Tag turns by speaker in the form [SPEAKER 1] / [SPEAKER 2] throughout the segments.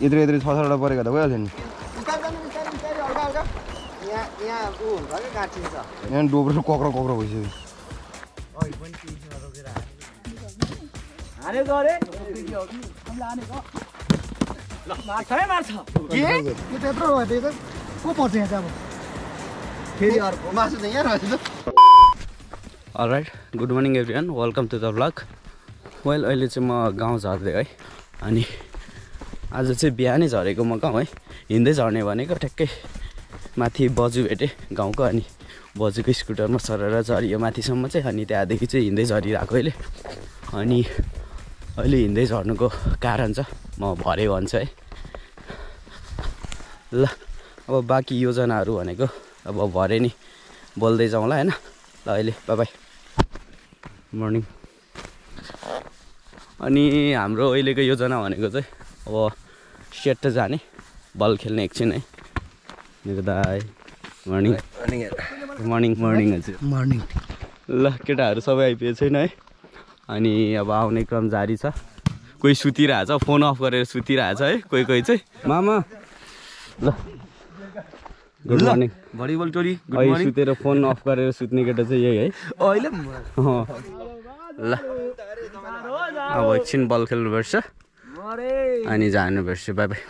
[SPEAKER 1] यत्रो 6-7वटा परेको त गइहाल्छ नि यहाँ डोब्रो कक्रो भइसक्यो alright good morning everyone welcome to the vlog well अहिले चाहिँ म गाउँ झर्दै है अनि आज चाहिँ बिहानै झरेको म गाउँ है हिँड्दै झर्ने भनेको ठ्याक्कै माथि बजु भेटेँ गाउँको अनि बजुको स्कुटरमा सरेर झरियो माथिसम्म चाहिँ अनि त्यहाँदेखि चाहिँ हिँड्दै झरिरहेको अहिले अनि अहिले हिँड्दै झर्नुको कारण छ म भरे भन्छु है ल अब बाँकी योजनाहरू भनेको अब भरे नि बोल्दै जाउँला हैन ल अहिले बाइ बाइ मर्निङ अनि हाम्रो अहिलेको योजना भनेको चाहिँ अब सेट जाने बल खेल्ने एकछिन है मेरो दाइ मर्निङ मर्निङ मर्निङ हजुर मर्निङ ल केटाहरू सबै आइपुगेको छैन है अनि अब आउने क्रम जारी छ कोही सुतिरहेछ फोन अफ गरेर सुतिरहेछ है कोही चाहिँ मामा ल गुड मर्निङ भलिबल टोली गुड मर्निङ सुतेर फोन अफ गरेर सुत्ने केटा चाहिँ यही है अहिले ल अब एकछिन बल खेल्नुपर्छ अनि जानुपर्छ बाइ बाइ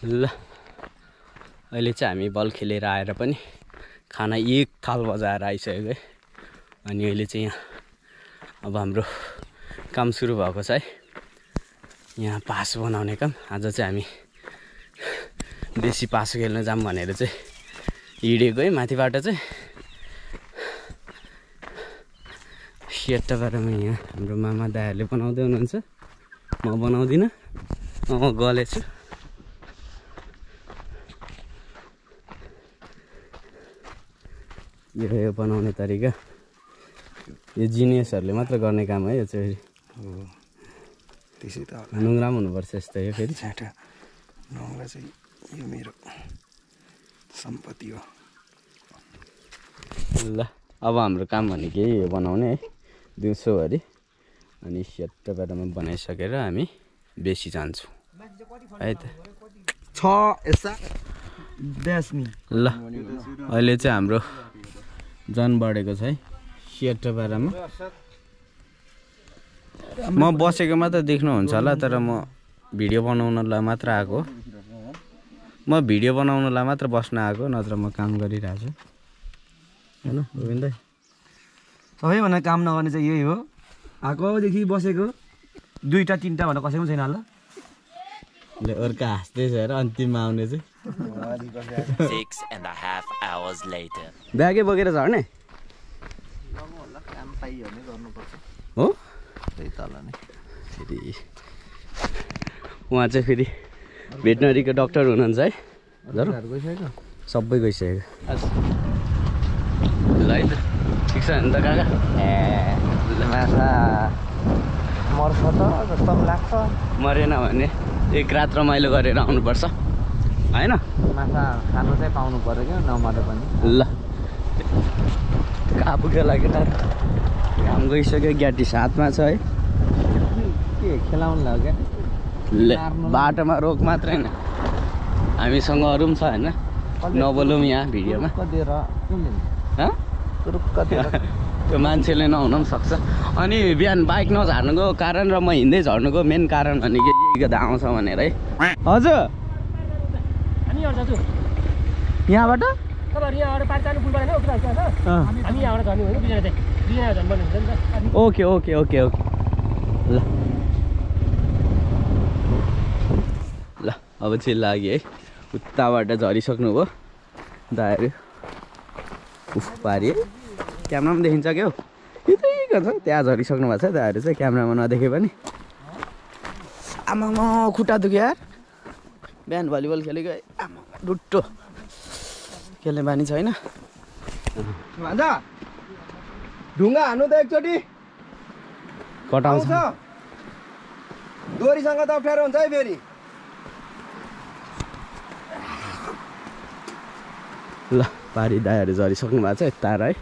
[SPEAKER 1] ल अहिले चाहिँ हामी बल खेलेर आएर पनि खाना एक थाल बजाएर आइसक्यो है अनि अहिले चाहिँ यहाँ अब हाम्रो काम सुरु भएको छ है यहाँ पास बनाउने काम आज चाहिँ हामी देशी पास खेल्न जाऊँ भनेर चाहिँ हिँडेको है माथिबाट चाहिँ सेटबारमा यहाँ हाम्रो मामा दाइहरूले बनाउँदै हुनुहुन्छ म बनाउँदिनँ म गलेछु यो बनाउने तरिका यो जिनियसहरूले मात्र गर्ने काम है यो चाहिँ त्यसै त नुङ्ग्रा पनि हुनुपर्छ यस्तो यो फेरि छाटा नुङ्ग्रा चाहिँ यो मेरो सम्पत्ति हो ल अब हाम्रो काम भनेको यही हो बनाउने है दिउँसोभरि अनि सेटबारमा बनाइसकेर हामी बेसी जान्छौँ है त ल अहिले चाहिँ हाम्रो जन बढेको छ है सेटबारमा म बसेको मात्र देख्नुहुन्छ होला तर म भिडियो बनाउनलाई मात्र आएको म भिडियो बनाउनलाई मात्र बस्न आएको नत्र म काम गरिरहेको छु हैन गोविन्द दाइ
[SPEAKER 2] सबैभन्दा काम नगर्ने चाहिँ यही हो आएकोदेखि बसेको 2टा 3टा भनेर कसैको छैन होला
[SPEAKER 1] ले अर्का हाँस्दै छ र अन्तिममा आउने चाहिँ
[SPEAKER 3] 6.5 hours later
[SPEAKER 1] ब्यागै बोकेर झर्ने हो
[SPEAKER 2] त्यही तल नै
[SPEAKER 1] फेरि उहाँ चाहिँ फेरि भेटनरीको डक्टर हुनुहुन्छ है
[SPEAKER 2] गइसक्यो
[SPEAKER 1] सबै गइसक्यो ल है त ठिक छ नि त काका
[SPEAKER 2] माछा मर्छ त जस्तो लाग्छ
[SPEAKER 1] मरेन भने एक रात रमाइलो गरेर आउनुपर्छ होइन
[SPEAKER 2] माछा खानु चाहिँ पाउनु पर्यो क्या नमरे पनि
[SPEAKER 1] ल कहाँ पुग्यो लागि त घाम गइसक्यो ग्याटी साथमा छ है
[SPEAKER 2] के खेलाउनु लाग्यो
[SPEAKER 1] ले बाटोमा रोक मात्रै होइन हामीसँग अरू पनि छ होइन नबोलौँ यहाँ भिडियोमा त्यो मान्छेले नहुन पनि सक्छ अनि बिहान बाइक नझर्नुको कारण र म हिँड्दै झर्नुको मेन कारण भनेको यही गर्दा आउँछ भनेर है हजुर यहाँबाट ओके ओके ओके ओके ल ल अब चाहिँ लाग्यो है उताबाट झरिसक्नु भयो दाइहरू उफ पारि क्यामेरा पनि देखिन्छ क्या हौ यतै गर्छ त्यहाँ झरिसक्नु भएको छ दाइहरू चाहिँ क्यामेरामा नदेखे पनि आमामा खुट्टा दुख्यो यार बिहान भलिबल खेलेको आमा डुट्टो खेल्ने बानी छैन
[SPEAKER 2] ढुङ्गा हान्नु त एकचोटि
[SPEAKER 1] कटाउँछ
[SPEAKER 2] दोरीसँग त अप्ठ्यारो हुन्छ है फेरि
[SPEAKER 1] ल पारी दाइहरू झरिसक्नु भएको छ यता है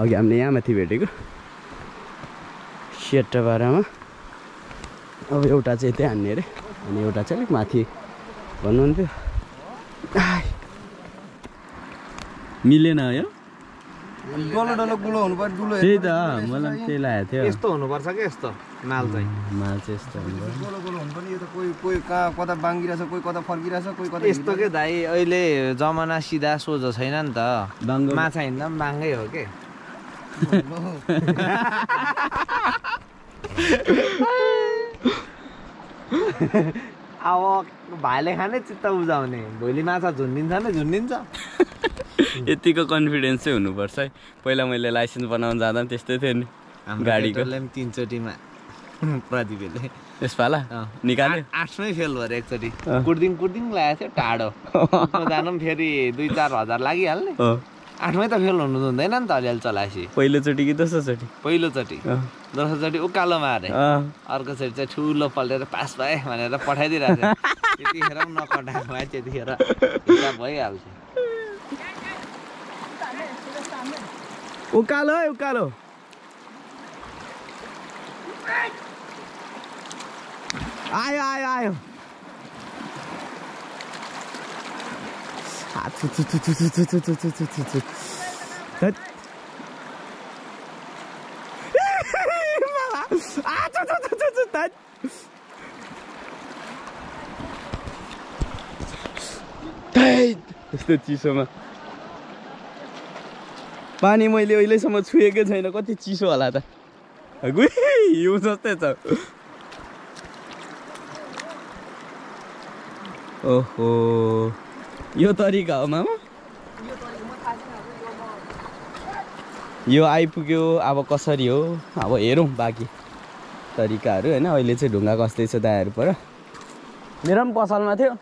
[SPEAKER 1] अघि हामीले यहाँ माथि भेटेको सेटबारामा अब एउटा चाहिँ यतै हान्ने अरे अनि एउटा चाहिँ अलिक माथि भन्नुहुन्थ्यो मिलेन यो
[SPEAKER 2] डल्लो डल्लो गुलो हुनु पर्यो दुलो
[SPEAKER 1] त्यही त मलाई त्यही लागेको थियो
[SPEAKER 2] यस्तो हुनुपर्छ क्या यस्तो माल चाहिँ
[SPEAKER 1] माल चाहिँ यस्तो हुन्छ
[SPEAKER 2] गोलो गोलो हुनु पर्ने यो त कोही कोही कहाँ कता बाङ्गिरहेछ कोही कता फर्किरहेछ कोही कता
[SPEAKER 3] यस्तो के दाइ अहिले जमाना सिधा सोझो छैन नि त
[SPEAKER 1] बाङ्गो
[SPEAKER 3] माछा हिँड्दा पनि बाङ्गै हो के अब भाइले खाने चित्त बुझाउने भोलि माछा झुन्डिन्छ नि झुन्डिन्छ
[SPEAKER 1] यतिको कन्फिडेन्स चाहिँ हुनुपर्छ है पहिला मैले लाइसेन्स बनाउन जाँदा पनि त्यस्तै थियो नि गाडीको
[SPEAKER 3] पनि 3 चोटिमा प्रदीपले
[SPEAKER 1] यसपाला निकाल्यो
[SPEAKER 3] 8मै फेल भएर एकचोटि कुर्दिङ लागेको थियो टाढो जानु पनि फेरि 2-4 हजार लागिहाल्ने 8मै त फेल हुनु हुँदैन नि त अलिअलि चलाएपछि
[SPEAKER 1] पहिलोचोटि कि दोस्रोचोटि
[SPEAKER 3] पहिलोचोटि दोस्रोचोटि उकालो मारे अर्कोचोटि चाहिँ ठुलो पल्टेर पास भए भनेर पठाइदिइरहेको थियो त्यतिखेर पनि नकटाएको भए त्यतिखेर हिसाब भइहाल्छ
[SPEAKER 1] उकालो है उकालो आयो आयो आयो यस्तो चिसोमा पानी मैले अहिलेसम्म छुएकै छैन कति चिसो होला त हिउँ जस्तै छ ओहो यो तरिका हो मामा यो आइपुग्यो अब कसरी हो अब हेरौँ बाँकी तरिकाहरू होइन अहिले चाहिँ ढुङ्गा कस्दैछ दाइहरू पर मेरो पनि पसलमा थियो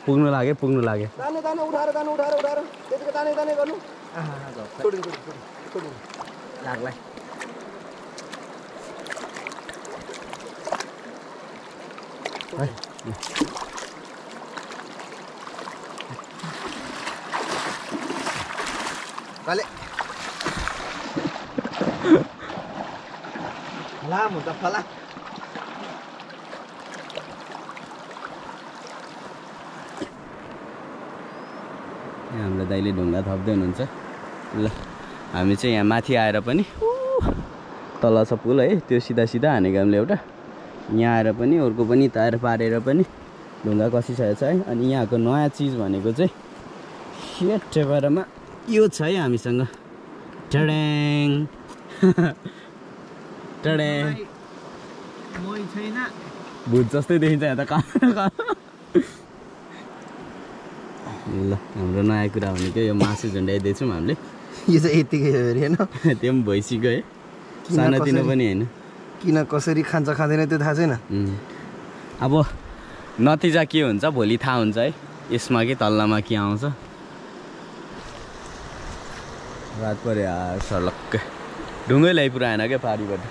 [SPEAKER 1] पुग्नु लाग्यो लाग्ला
[SPEAKER 3] लामो त फला
[SPEAKER 1] हाम्रो दाइले ढुङ्गा थप्दै हुनुहुन्छ ल हामी चाहिँ यहाँ माथि आएर पनि तल छ पुल है त्यो सिधा सिधा हानेको हामीले एउटा यहाँ आएर पनि अर्को पनि तार पारेर पनि ढुङ्गा कसिसकेको छ है अनि यहाँको नयाँ चिज भनेको चाहिँ सेटबारमा यो छ है हामीसँग टड्याङ टड्याङ भुत जस्तै देखिन्छ यहाँ त कहाँ ल हाम्रो नयाँ कुरा भनेको यो मासु झुन्ड्याइदिएछौँ हामीले
[SPEAKER 2] यो चाहिँ यतिकै हो अरे होइन
[SPEAKER 1] त्यो पनि भइसक्यो है सानोतिनो पनि होइन
[SPEAKER 2] किन कसरी खान्छ खाँदैन त्यो थाहा छैन
[SPEAKER 1] अब नतिजा के हुन्छ भोलि थाहा हुन्छ है यसमा के तल्लामा के आउँछ रात पऱ्यो यार सर्लक्कै ढुङ्गै ल्याइपुऱ्याएन क्या पारीबाट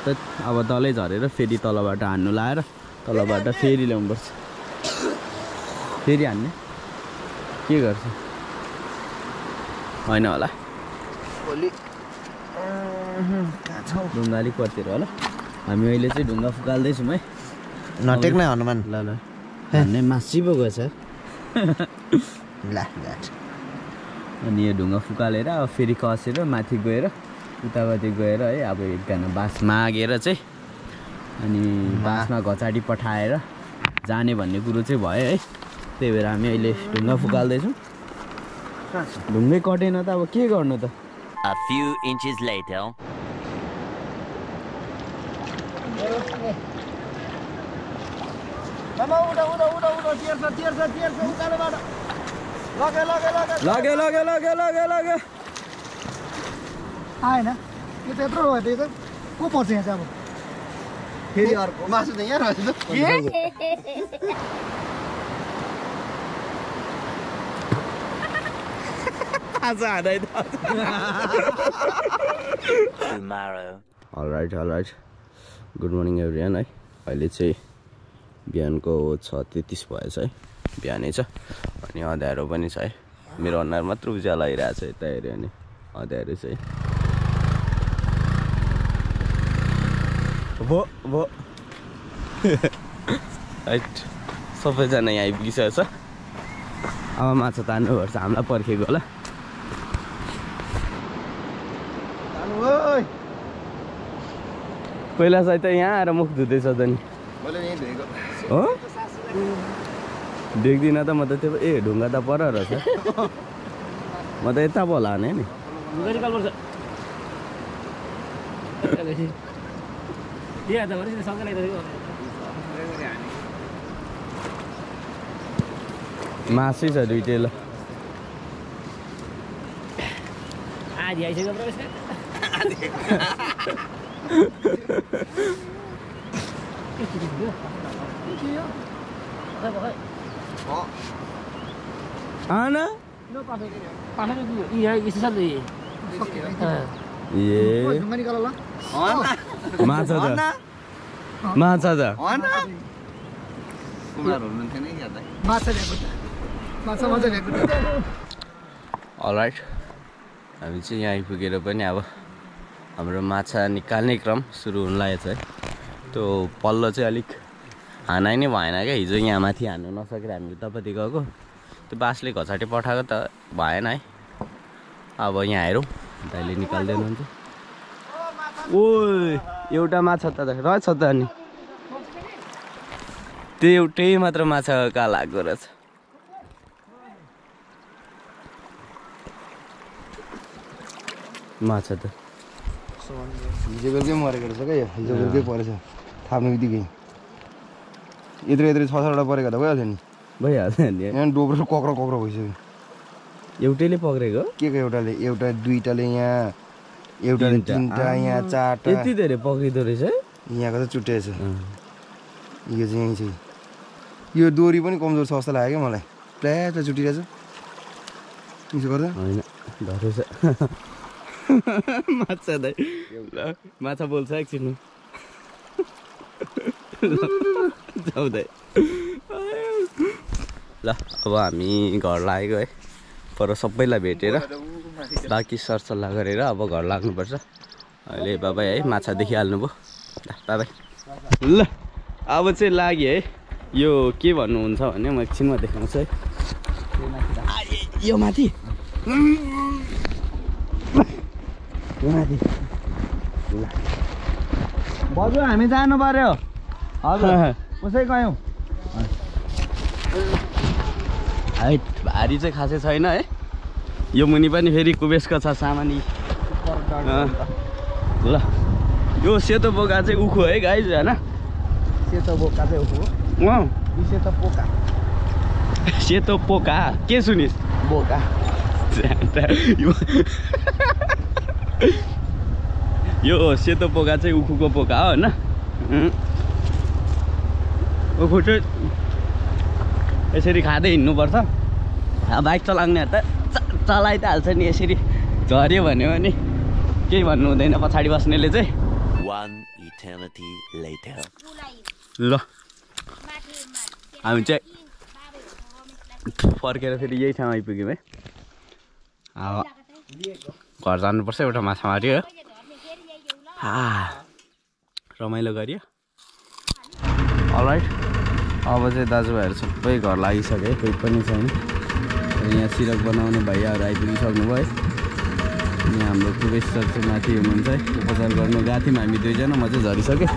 [SPEAKER 1] त अब तलै झरेर फेरि तलबाट हान्नु लाएर तलबाट फेरि ल्याउनुपर्छ फेरि हान्ने के गर्छ होइन होला
[SPEAKER 2] भोलि
[SPEAKER 1] ढुङ्गा अलिक परतिर होला हामी अहिले चाहिँ ढुङ्गा फुकाल्दैछौँ है
[SPEAKER 2] नटेक्ने हनुमान
[SPEAKER 1] ल ल हान्ने मासी पो गएछ
[SPEAKER 2] ल
[SPEAKER 1] अनि यो ढुङ्गा फुकालेर अब फेरि कसेर माथि गएर उतापट्टि गएर है अब एकजना बाँस मागेर चाहिँ अनि बाँसमा घचाडी पठाएर जाने भन्ने कुरो चाहिँ भयो है त्यही भएर हामी अहिले ढुङ्गा फुकाल्दैछौँ ढुङ्गै कटेन त अब के गर्नु त
[SPEAKER 4] A few inches later.
[SPEAKER 1] लग्यो
[SPEAKER 2] आएन
[SPEAKER 5] यो त यत्रो भयो त को पर्छ यहाँ चाहिँ अब
[SPEAKER 6] फेरि अर्को मासु त यहाँ रहेछ त
[SPEAKER 4] Tomorrow.
[SPEAKER 1] All right good morning everyone है अहिले चाहिँ बिहानको 6:33 भएछ है बिहानै छ अनि अँध्यारो पनि छ है मेरो अनुहार मात्र उज्यालो आइरहेको छ यता हेऱ्यो भने अँध्यारो चाहिँ भो राइट सबैजना यहाँ आइपुगिसकेको छ अब माछा तान्नुपर्छ हामीलाई पर्खेको होला पहिला चाहिँ त यहाँ आएर मुख धुँदैछ त नि हो देख्दिनँ त म त त्यो ए ढुङ्गा त पर रहेछ म त यता पो होला नि मासै छ दुइटै ल
[SPEAKER 7] आधी आइसक्यो प्रवेश
[SPEAKER 1] माछा त अलराइट हामी चाहिँ यहाँ आइपुगेर पनि अब हाम्रो माछा निकाल्ने क्रम सुरु हुन लागेको छ है त्यो पल्लो चाहिँ अलिक हानै नै भएन क्या हिजो यहाँ माथि हान्नु नसकेर हामी उतापट्टि गएको त्यो बासले घचाटे पठाएको त भएन है अब यहाँ हेरौँ दाइले निकाल्दै हुनुहुन्छ ओ एउटा माछा त रहेछ त अनि त्यो एउटै मात्र माछा कहाँ लागेको रहेछ माछा त
[SPEAKER 6] हिजो बेलुकै मरेको रहेछ क्या हिजो बेलुकै परेछ थाप्नु बित्तिकै यत्रो 6-7वटा परेको त भइहाल्छ नि
[SPEAKER 1] भइहाल्छ नि
[SPEAKER 6] यहाँ डोब्रो कक्रो भइसक्यो
[SPEAKER 1] एउटैले पक्रेको
[SPEAKER 6] के एउटाले एउटा दुईटाले यहाँ एउटाले तीनटा यहाँ चारटा
[SPEAKER 1] यति धेरै पक्रिँदो रहेछ
[SPEAKER 6] यहाँको त छुट्टै छ यो चाहिँ यहीँ चाहिँ यो डोरी पनि कमजोर छ जस्तो लाग्यो क्या मलाई प्लाट छुटिरहेछ मिसो गर्दा
[SPEAKER 1] होइन धरेछ माछा दाइ माछा बोल्छ एकछिन जाउँदै ल अब हामी घर लागेको है पर सबैलाई भेटेर बाँकी सरसल्लाह गरेर अब घर लाग्नुपर्छ अहिले बाबा है माछा देखिहाल्नुभयो बाबा ल अब चाहिँ लाग्यो है यो के भन्नुहुन्छ भने म एकछिनमा देखाउँछु है यो माथि
[SPEAKER 2] बजु हामी जानु पर्यो हजुर कसै गयौँ
[SPEAKER 1] हाइट भारी चाहिँ खासै छैन है यो मुनि पनि फेरि कुबेसको छ सामान ल यो सेतो बोका चाहिँ उखु है गाइज होइन
[SPEAKER 2] सेतो बोका चाहिँ उखु सेतो पोका
[SPEAKER 1] सेतो पोका के सुनिस्
[SPEAKER 2] बोका
[SPEAKER 1] यो सेतो पोका चाहिँ उखुको पोका हो होइन उखु चाहिँ यसरी खाँदै हिँड्नुपर्छ बाइक चलाउनेहरू त चलाइ त हाल्छ नि यसरी झऱ्यो भन्यो भने केही भन्नु हुँदैन पछाडि बस्नेले चाहिँ
[SPEAKER 4] One eternity later.
[SPEAKER 1] ल हामी चाहिँ फर्केर फेरि यही ठाउँ आइपुग्यौँ है अब घर जानुपर्छ एउटा माछा माऱ्यो रमाइलो गरियो अलराइट अब चाहिँ दाजुभाइहरू सबै घर लागिसक्यो कोही पनि छैन यहाँ सिरक बनाउने भैयाहरू आइपुगिसक्नु भयो अनि हाम्रो कुबेस सर चाहिँ माथि हुनुहुन्छ है उपचार गर्नु गएको थियौँ हामी दुईजना म चाहिँ झरिसकेँ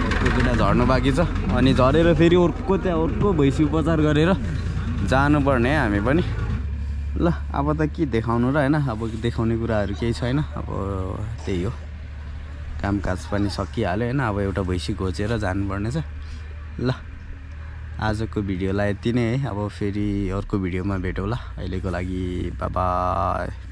[SPEAKER 1] अर्को केटा झर्नु बाँकी छ अनि झरेर फेरि अर्को भैँसी उपचार गरेर जानुपर्ने है हामी पनि ल अब त के देखाउनु र होइन अब देखाउने कुराहरू केही छैन अब त्यही हो कामकाज पनि सकिहाल्यो होइन अब एउटा भैँसी घोचेर जानुपर्ने छ ल आजको भिडियोलाई यति नै है अब फेरि अर्को भिडियोमा भेटौँला अहिलेको लागि बाइ बाइ